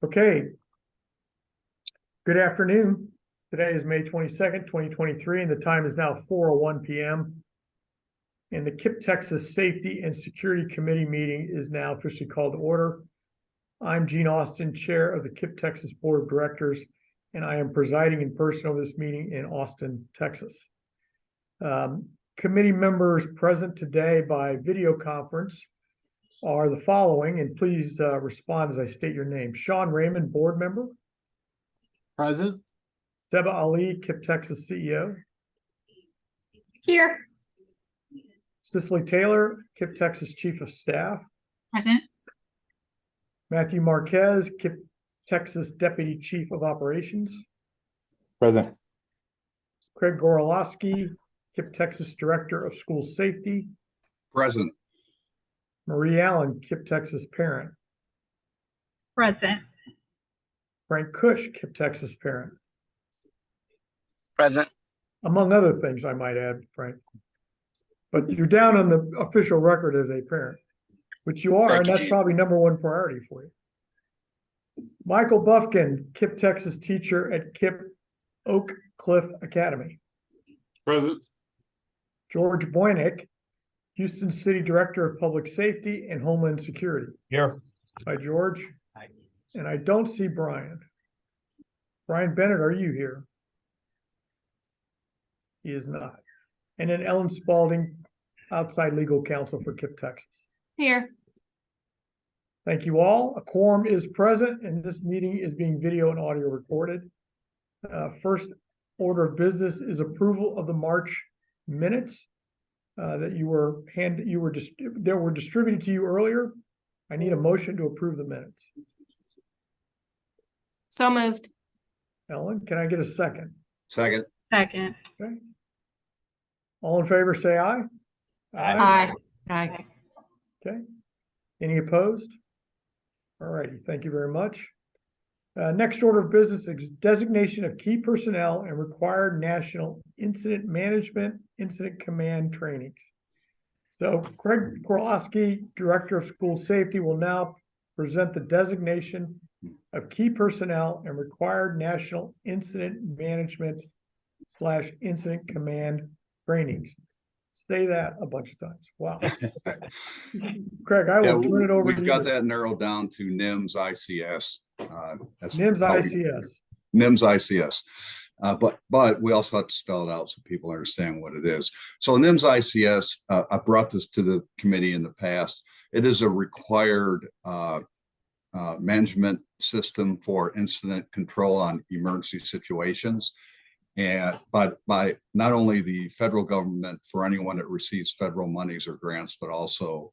Okay. Good afternoon. Today is May 22nd, 2023, and the time is now 4:01 p.m. And the KIPP Texas Safety and Security Committee meeting is now officially called to order. I'm Gene Austin, Chair of the KIPP Texas Board of Directors, and I am presiding in person over this meeting in Austin, Texas. Committee members present today by video conference are the following, and please respond as I state your name. Sean Raymond, board member. Present. Seba Ali, KIPP Texas CEO. Here. Cicely Taylor, KIPP Texas Chief of Staff. Present. Matthew Marquez, KIPP Texas Deputy Chief of Operations. Present. Craig Gorolowski, KIPP Texas Director of School Safety. Present. Marie Allen, KIPP Texas Parent. Present. Frank Cush, KIPP Texas Parent. Present. Among other things, I might add, Frank. But you're down on the official record as a parent, which you are, Thank and you, that's Gene. probably #1 priority for you. Michael Buffkin, KIPP Texas teacher at KIPP Oak Cliff Academy. Present. George Boynick, Houston City Director of Public Safety and Homeland Security. Here. Hi, George. Hi. And I don't see Brian. Brian Bennett, are you here? He is not. And then Ellen Spalding, outside legal counsel for KIPP Texas. Here. Thank you all. A quorum is present, and this meeting is being video and audio recorded. First order of business is approval of the March minutes that were distributed to you earlier. I need a motion to approve the minutes. So moved. Ellen, can I get a second? Second. Second. Okay. All in favor, say aye. Aye. Aye. Okay. Any opposed? All righty. Thank you very much. Next order of business is designation of key personnel and required national incident management, incident command trainings. So Craig Gorolowski, Director of School Safety, will now present the designation of key personnel and required national incident management / incident command trainings. Say that a bunch of times. Wow. Craig, I will turn it over to you. We've got that narrowed down to NIMS ICS. NIMS ICS. NIMS ICS. But we also have to spell it out so people understand what it is. So NIMS ICS, I brought this to the committee in the past. It is a required management system for incident control on emergency situations. And by not only the federal government for anyone that receives federal monies or grants, but also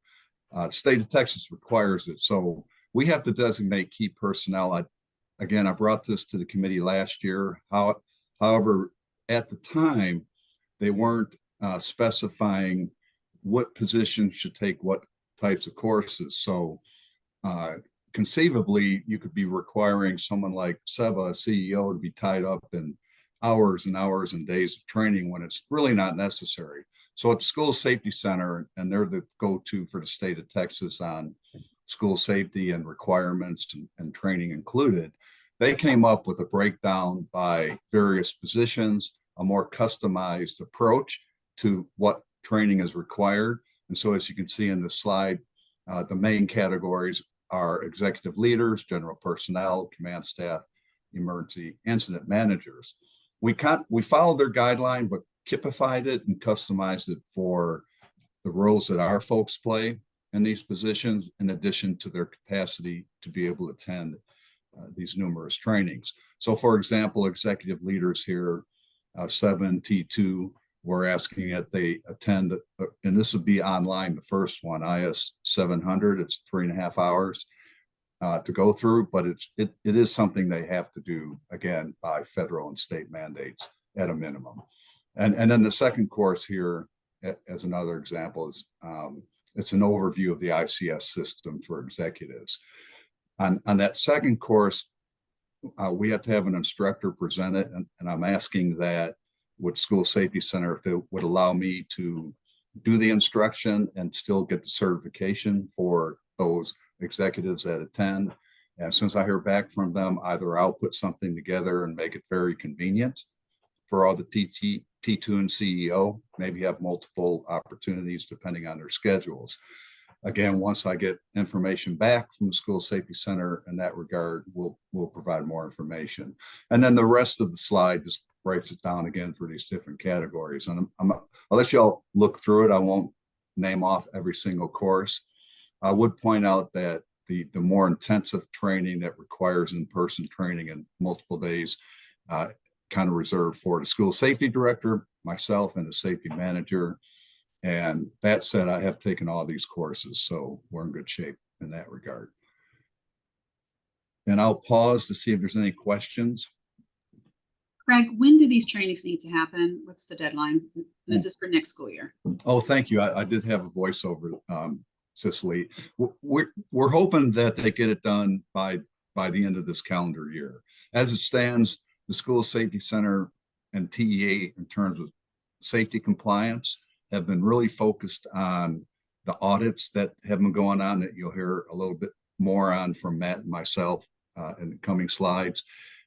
the state of Texas requires it. So we have to designate key personnel. I brought this to the committee last year. However, at the time, they weren't specifying what positions should take what types of courses. So conceivably, you could be requiring someone like Seba, a CEO, to be tied up in hours and hours and days of training when it's really not necessary. So at the School Safety Center, and they're the go-to for the state of Texas on school safety and requirements and training included, they came up with a breakdown by various positions, a more customized approach to what training is required. And so as you can see in the slide, the main categories are executive leaders, general personnel, command staff, emergency incident managers. We followed their guideline, but KIPPified it and customized it for the roles that our folks play in these positions, in addition to their capacity to be able to attend these numerous trainings. So for example, executive leaders here, 7T2, we're asking that they attend, and this would be online, the first one, IS 700, it's 3.5 hours. To go through, but it is something they have to do, again, by federal and state mandates at a minimum. And then the second course here, as another example, is it's an overview of the ICS system for executives. On that second course, we have to have an instructor present it, and I'm asking that with School Safety Center if they would allow me to do the instruction and still get the certification for those executives that attend. And as soon as I hear back from them, either I'll put something together and make it very convenient for all the T2 and CEO, maybe have multiple opportunities depending on their schedules. Again, once I get information back from the School Safety Center in that regard, we'll provide more information. And then the rest of the slide just breaks it down again for these different categories. And I'll let y'all look through it. I won't name off every single course. I would point out that the more intensive training that requires in-person training in multiple days, kind of reserved for the school safety director, myself, and the safety manager. And that said, I have taken all these courses, so we're in good shape in that regard. And I'll pause to see if there's any questions. Craig, when do these trainings need to happen? What's the deadline? This is for next school year. Oh, thank you. I did have a voiceover, Cicely. We're hoping that they get it done by the end of this calendar year. As it stands, the School Safety Center and TEA in terms of safety compliance have been really focused on the audits that have been going on that you'll hear a little bit more on from Matt and myself in the coming slides.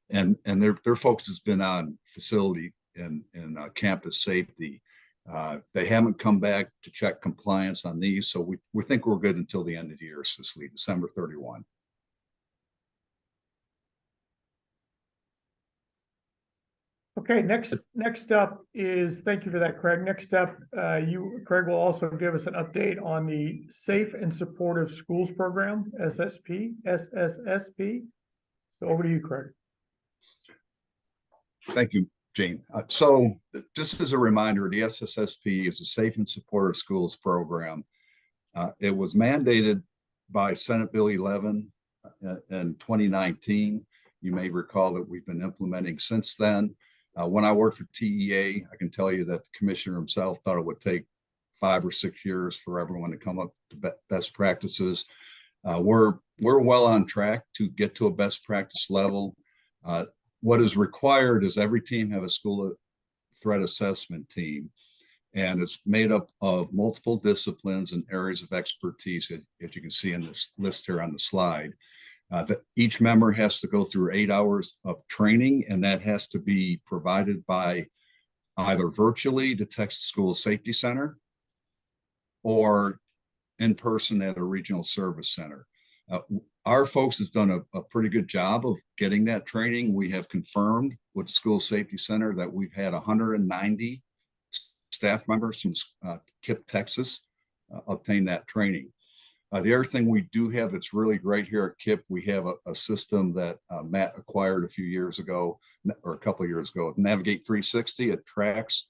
And their focus has been on facility and campus safety. They haven't come back to check compliance on these. So we think we're good until the end of the year, Cicely, December 31. Okay, next up is, thank you for that, Craig. Next up, Craig will also give us an update on the Safe and Supportive Schools Program, SSSP. So over to you, Craig. Thank you, Jane. So just as a reminder, the SSSP is a Safe and Supportive Schools Program. It was mandated by Senate Bill 11 in 2019. You may recall that we've been implementing since then. When I worked for TEA, I can tell you that the commissioner himself thought it would take 5 or 6 years for everyone to come up to best practices. We're well on track to get to a best practice level. What is required is every team have a school threat assessment team, and it's made up of multiple disciplines and areas of expertise, as you can see in this list here on the slide. That each member has to go through 8 hours of training, and that has to be provided by either virtually to Texas School Safety Center or in person at a regional service center. Our folks have done a pretty good job of getting that training. We have confirmed with the School Safety Center that we've had 190 staff members from KIPP, Texas, obtain that training. The other thing we do have that's really great here at KIPP, we have a system that Matt acquired a few years ago, or a couple of years ago, Navigate 360. It tracks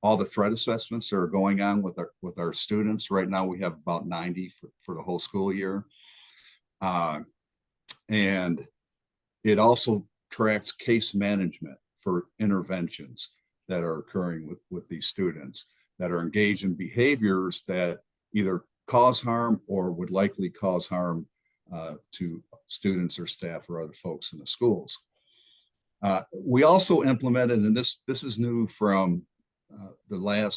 all the threat assessments that are going on with our students. Right now, we have about 90 for the whole school year. And it also tracks case management for interventions that are occurring with these students that are engaged in behaviors that either cause harm or would likely cause harm to students or staff or other folks in the schools. We also implemented, and this is new from when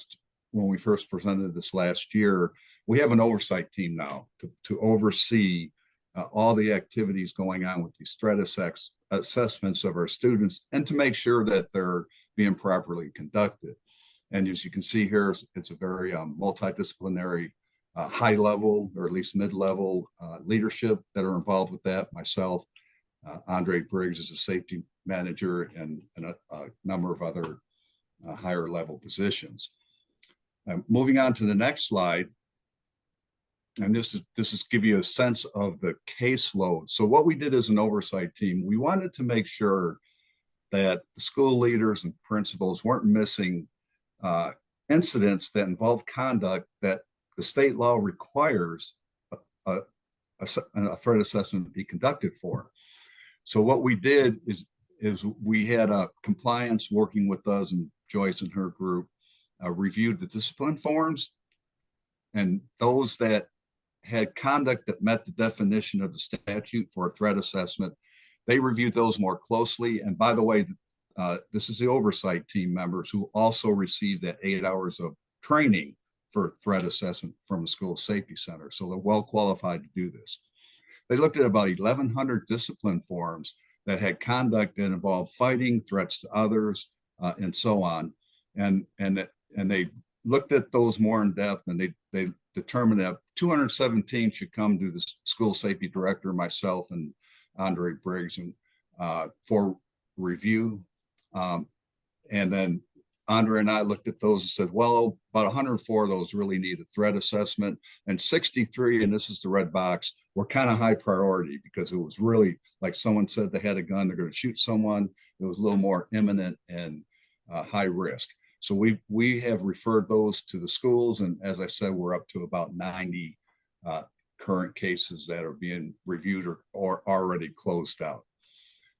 we first presented this last year, we have an oversight team now to oversee all the activities going on with these threat assessments of our students and to make sure that they're being properly conducted. And as you can see here, it's a very multidisciplinary high level, or at least mid-level leadership that are involved with that. Myself, Andre Briggs is a safety manager, and a number of other higher level positions. Moving on to the next slide, and this is give you a sense of the caseload. So what we did as an oversight team, we wanted to make sure that the school leaders and principals weren't missing incidents that involve conduct that the state law requires a threat assessment to be conducted for. So what we did is we had a compliance working with us, and Joyce and her group reviewed the discipline forms, and those that had conduct that met the definition of the statute for a threat assessment, they reviewed those more closely. And by the way, this is the oversight team members who also received that 8 hours of training for threat assessment from the School Safety Center. So they're well qualified to do this. They looked at about 1,100 discipline forms that had conduct that involved fighting, threats to others, and so on. And they looked at those more in depth, and they determined that 217 should come to the school safety director, myself, and Andre Briggs, and for review. And then Andre and I looked at those and said, well, about 104 of those really need a threat assessment, and 63, and this is the red box, were kind of high priority because it was really like someone said they had a gun, they're going to shoot someone. It was a little more imminent and high risk. So we have referred those to the schools, and as I said, we're up to about 90 current cases that are being reviewed or already closed out.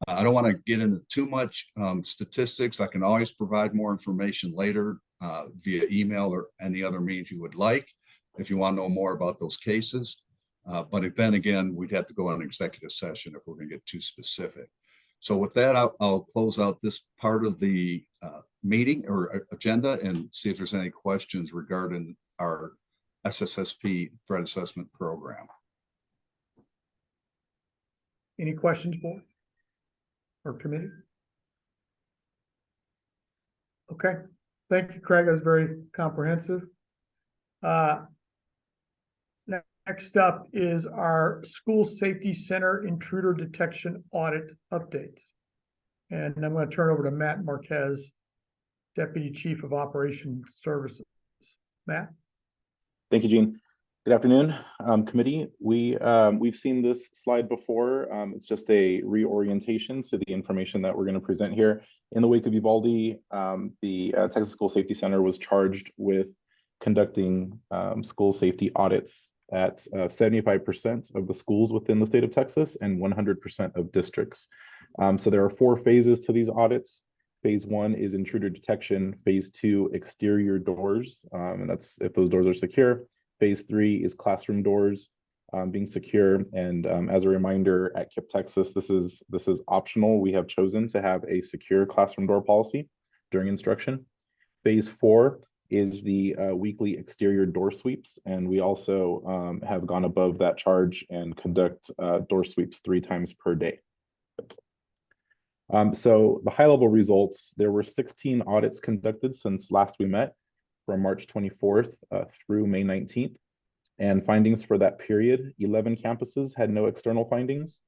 I don't want to get into too much statistics. I can always provide more information later via email or any other means you would like if you want to know more about those cases. But then again, we'd have to go on an executive session if we're going to get too specific. So with that, I'll close out this part of the meeting or agenda and see if there's any questions regarding our SSSP threat assessment program. Any questions, board or committee? Okay, thank you, Craig. That was very comprehensive. Next up is our School Safety Center intruder detection audit updates. And I'm going to turn over to Matt Marquez, Deputy Chief of Operations Services. Matt? Thank you, Gene. Good afternoon, committee. We've seen this slide before. It's just a reorientation to the information that we're going to present here. In the wake of Uvalde, the Texas School Safety Center was charged with conducting school safety audits at 75% of the schools within the state of Texas and 100% of districts. So there are 4 phases to these audits. Phase 1 is intruder detection. Phase 2, exterior doors, and that's if those doors are secure. Phase 3 is classroom doors being secure. And as a reminder, at KIPP Texas, this is optional. We have chosen to have a secure classroom door policy during instruction. Phase 4 is the weekly exterior door sweeps, and we also have gone above that charge and conduct door sweeps 3 times per day. So the high-level results: there were 16 audits conducted since last we met, from March 24th through May 19th. And findings for that period: 11 campuses had no external findings,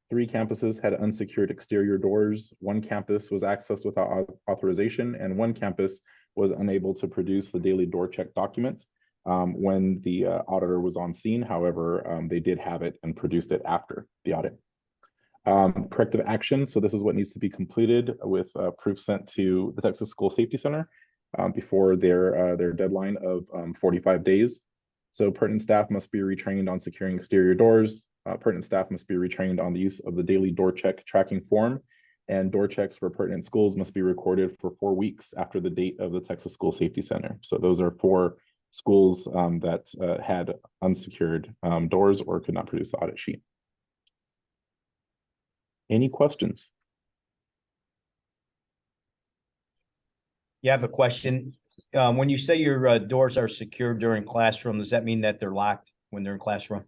3 campuses had unsecured exterior doors, 1 campus was accessed without authorization, and 1 campus was unable to produce the daily door check document when the auditor was on scene. However, they did have it and produced it after the audit. Corrective action: so this is what needs to be completed with proof sent to the Texas School Safety Center before their deadline of 45 days. So pertinent staff must be retrained on securing exterior doors. Pertinent staff must be retrained on the use of the daily door check tracking form, and door checks for pertinent schools must be recorded for 4 weeks after the date of the Texas School Safety Center. So those are 4 schools that had unsecured doors or could not produce the audit sheet. Any questions? Yeah, I have a question. When you say your doors are secured during classroom, does that mean that they're locked when they're in classroom?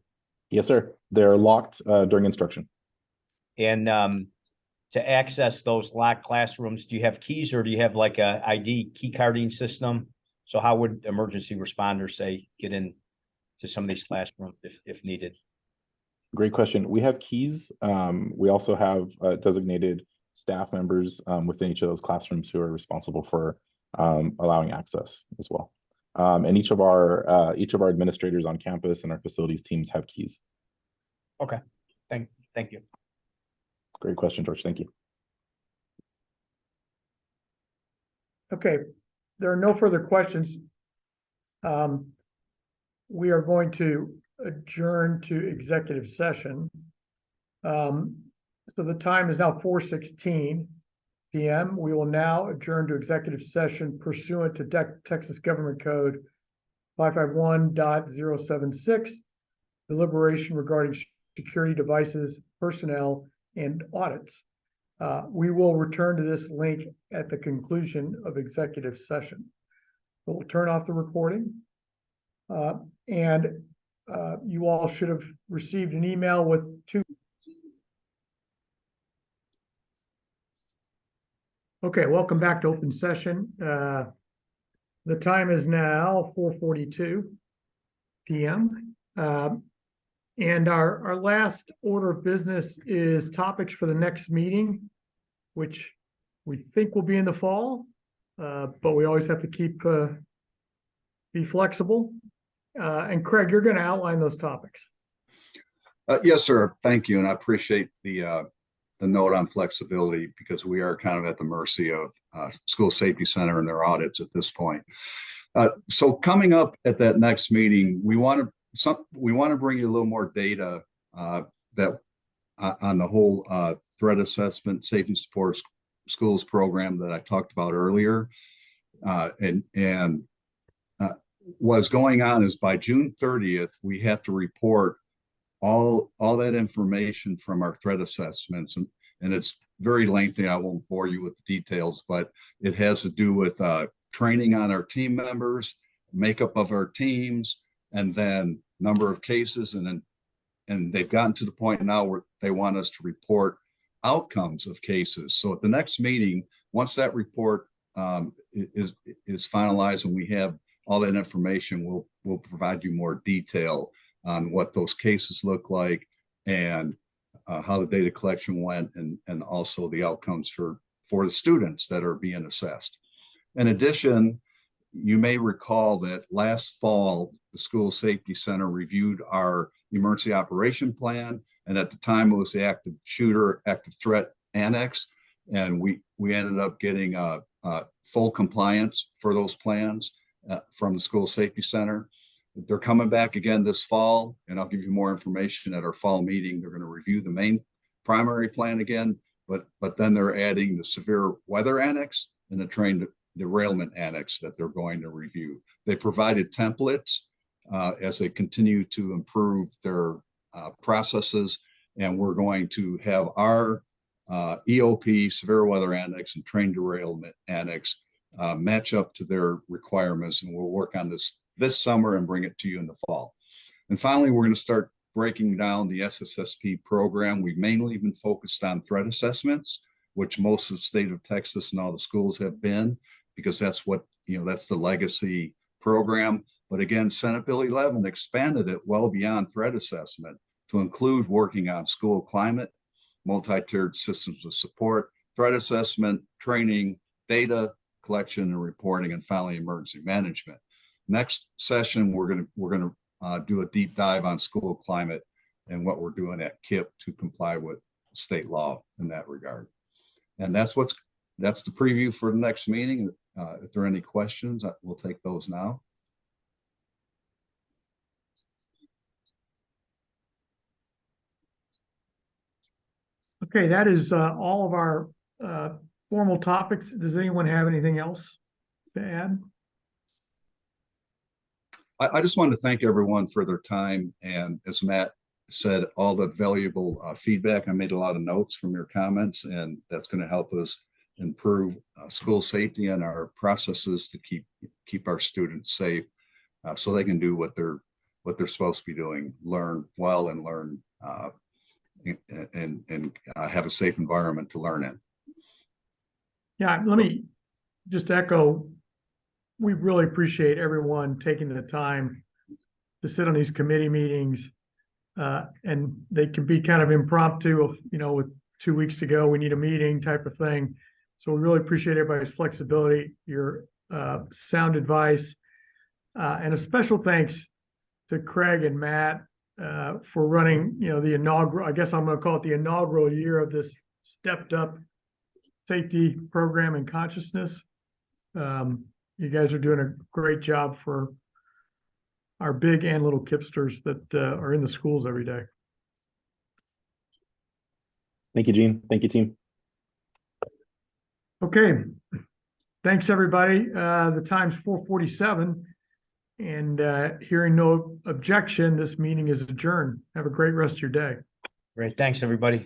Yes, sir. They're locked during instruction. And to access those locked classrooms, do you have keys, or do you have like a ID key carding system? So how would emergency responders, say, get in to some of these classrooms if needed? Great question. We have keys. We also have designated staff members within each of those classrooms who are responsible for allowing access as well. And each of our administrators on campus and our facilities teams have keys. Okay, thank you. Great question, George. Thank you. Okay, there are no further questions. We are going to adjourn to executive session. So the time is now 4:16 p.m. We will now adjourn to executive session pursuant to Texas Government Code 551.076, deliberation regarding security devices, personnel, and audits. We will return to this link at the conclusion of executive session. So we'll turn off the recording. And you all should have received an email with two. Okay, welcome back to open session. The time is now 4:42 p.m. And our last order of business is topics for the next meeting, which we think will be in the fall, but we always have to be flexible. And Craig, you're going to outline those topics. Yes, sir. Thank you. And I appreciate the note on flexibility, because we are kind of at the mercy of School Safety Center and their audits at this point. So coming up at that next meeting, we want to bring you a little more data that on the whole threat assessment, safety support schools program that I talked about earlier. What's going on is by June 30th, we have to report all that information from our threat assessments, and it's very lengthy. I won't bore you with the details, but it has to do with training on our team members, makeup of our teams, and then number of cases, and they've gotten to the point now where they want us to report outcomes of cases. So at the next meeting, once that report is finalized and we have all that information, we'll provide you more detail on what those cases look like and how the data collection went, and also the outcomes for the students that are being assessed. In addition, you may recall that last fall, the School Safety Center reviewed our emergency operation plan, and at the time it was the active shooter, active threat annex, and we ended up getting full compliance for those plans from the School Safety Center. They're coming back again this fall, and I'll give you more information at our fall meeting. They're going to review the main primary plan again, but then they're adding the severe weather annex and the train derailment annex that they're going to review. They provided templates as they continue to improve their processes, and we're going to have our EOP, severe weather annex, and train derailment annex match up to their requirements, and we'll work on this summer and bring it to you in the fall. And finally, we're going to start breaking down the SSSP program. We've mainly been focused on threat assessments, which most of the state of Texas and all the schools have been, because that's what, that's the legacy program. But again, Senate Bill 11 expanded it well beyond threat assessment to include working on school climate, multi-tiered systems of support, threat assessment, training, data collection and reporting, and finally emergency management. Next session, we're going to do a deep dive on school climate and what we're doing at KIPP to comply with state law in that regard. And that's the preview for the next meeting. If there are any questions, we'll take those now. Okay, that is all of our formal topics. Does anyone have anything else to add? I just want to thank everyone for their time. And as Matt said, all the valuable feedback. I made a lot of notes from your comments, and that's going to help us improve school safety and our processes to keep our students safe, so they can do what they're supposed to be doing, learn well and learn and have a safe environment to learn in. Yeah, let me just echo, we really appreciate everyone taking the time to sit on these committee meetings. And they can be kind of impromptu, with 2 weeks to go, we need a meeting type of thing. So we really appreciate everybody's flexibility, your sound advice, and a special thanks to Craig and Matt for running, the inaugural, I guess I'm going to call it the inaugural year of this stepped up safety program and consciousness. You guys are doing a great job for our big and little KIPPsters that are in the schools every day. Thank you, Gene. Thank you, team. Okay. Thanks, everybody. The time's 4:47, and hearing no objection, this meeting is adjourned. Have a great rest of your day. Great. Thanks, everybody.